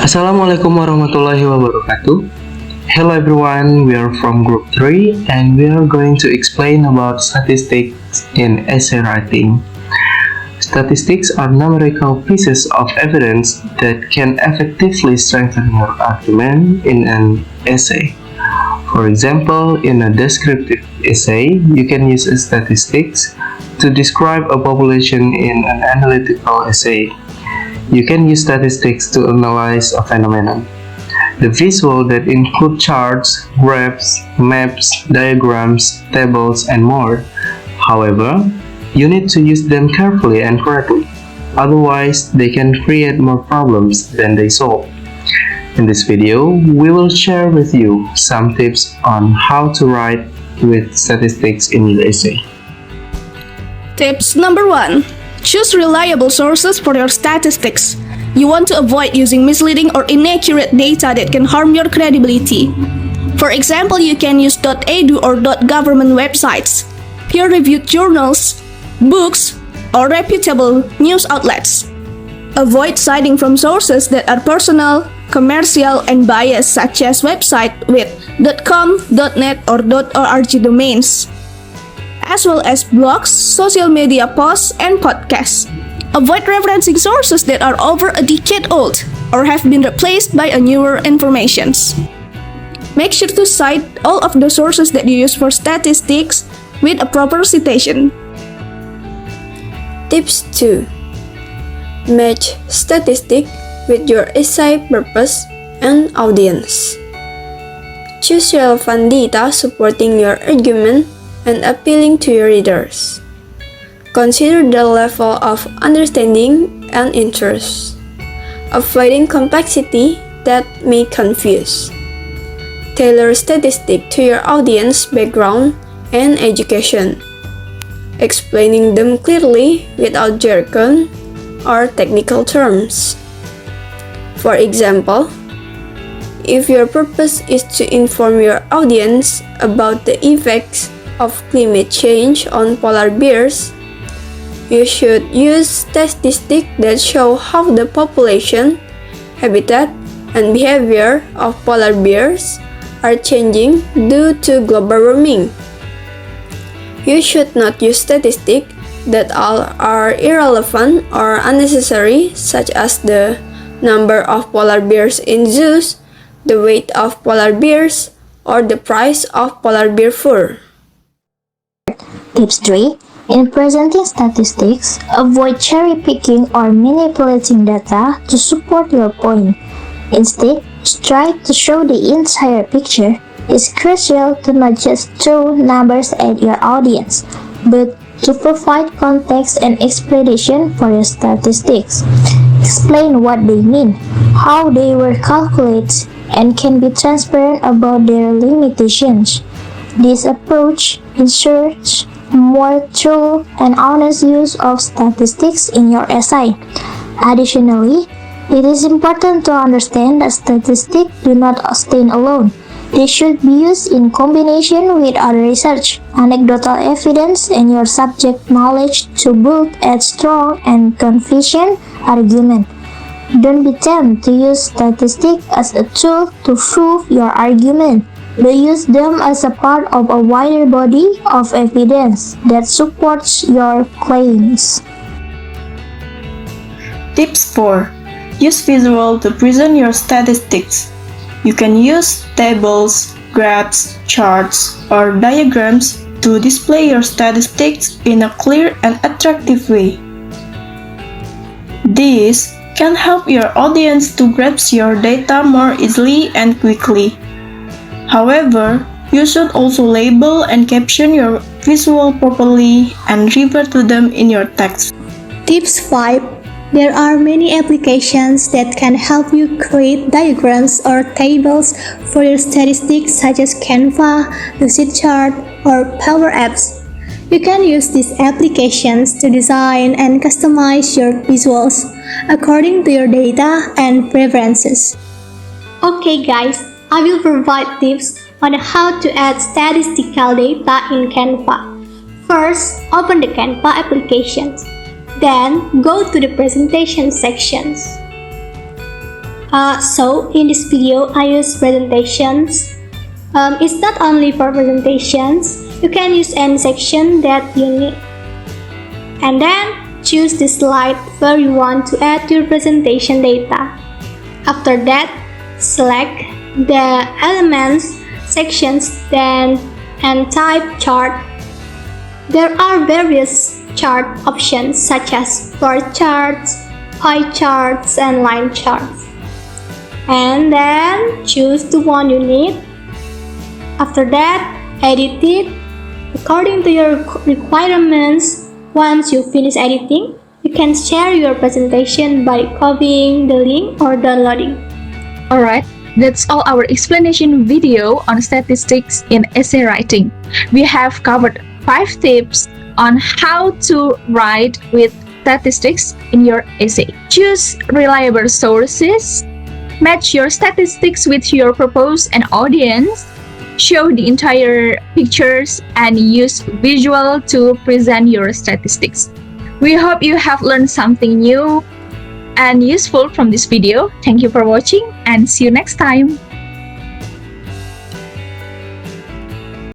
Assalamualaikum warahmatullahi wabarakatuh. Hello everyone, we are from group 3 and we are going to explain about statistics in essay writing. Statistics are numerical pieces of evidence that can effectively strengthen your argument in an essay. For example, in a descriptive essay, you can use statistics to describe a population in an analytical essay. You can use statistics to analyze a phenomenon. The visual that include charts, graphs, maps, diagrams, tables, and more. However, you need to use them carefully and correctly. Otherwise, they can create more problems than they solve. In this video, we will share with you some tips on how to write with statistics in your essay. Tips number 1. Choose reliable sources for your statistics. You want to avoid using misleading or inaccurate data that can harm your credibility. For example, you can use .edu or .government websites, peer-reviewed journals, books, or reputable news outlets. Avoid citing from sources that are personal, commercial, and biased, such as websites with .com, .net, or .org domains, as well as blogs, social media posts, and podcasts. Avoid referencing sources that are over a decade old or have been replaced by newer informations. Make sure to cite all of the sources that you use for statistics with a proper citation. Tips 2. Match statistic with your essay purpose and audience. Choose relevant data supporting your argument and appealing to your readers. Consider the level of understanding and interest, avoiding complexity that may confuse. Tailor statistics to your audience background and education, explaining them clearly without jargon or technical terms. For example, if your purpose is to inform your audience about the effects of climate change on polar bears, you should use statistics that show how the population, habitat, and behavior of polar bears are changing due to global warming. You should not use statistics that are irrelevant or unnecessary, such as the number of polar bears in zoos, the weight of polar bears, or the price of polar bear fur. Tips 3. In presenting statistics, avoid cherry-picking or manipulating data to support your point. Instead, strive to show the entire picture. It's crucial to not just throw numbers at your audience, but to provide context and explanation for your statistics. Explain what they mean, how they were calculated, and can be transparent about their limitations. This approach ensures more true and honest use of statistics in your essay. Additionally, it is important to understand that statistics do not stand alone. They should be used in combination with other research, anecdotal evidence, and your subject knowledge to build a strong and convincing argument. Don't be tempted to use statistics as a tool to prove your argument, but use them as a part of a wider body of evidence that supports your claims. Tips 4. Use visual to present your statistics. You can use tables, graphs, charts, or diagrams to display your statistics in a clear and attractive way. This can help your audience to grasp your data more easily and quickly. However, you should also label and caption your visual properly and refer to them in your text. Tips 5. There are many applications that can help you create diagrams or tables for your statistics, such as Canva, Lucidchart, or Power Apps. You can use these applications to design and customize your visuals according to your data and preferences. Okay guys, I will provide tips on how to add statistical data in Canva. First, open the Canva application. Then, go to the presentation sections. So in this video, I use presentations. It's not only for presentations. You can use any section that you need. And then choose the slide where you want to add your presentation data. After that, select the elements, sections, then and type chart. There are various chart options such as bar charts, pie charts, and line charts. And then choose the one you need. After that, edit it according to your requirements. Once you finish editing, you can share your presentation by copying the link or downloading. Alright, that's all our explanation video on statistics in essay writing. We have covered 5 tips on how to write with statistics in your essay. Choose reliable sources, match your statistics with your purpose and audience, show the entire pictures, and use visual to present your statistics. We hope you have learned something new and useful from this video. Thank you for watching and see you next time.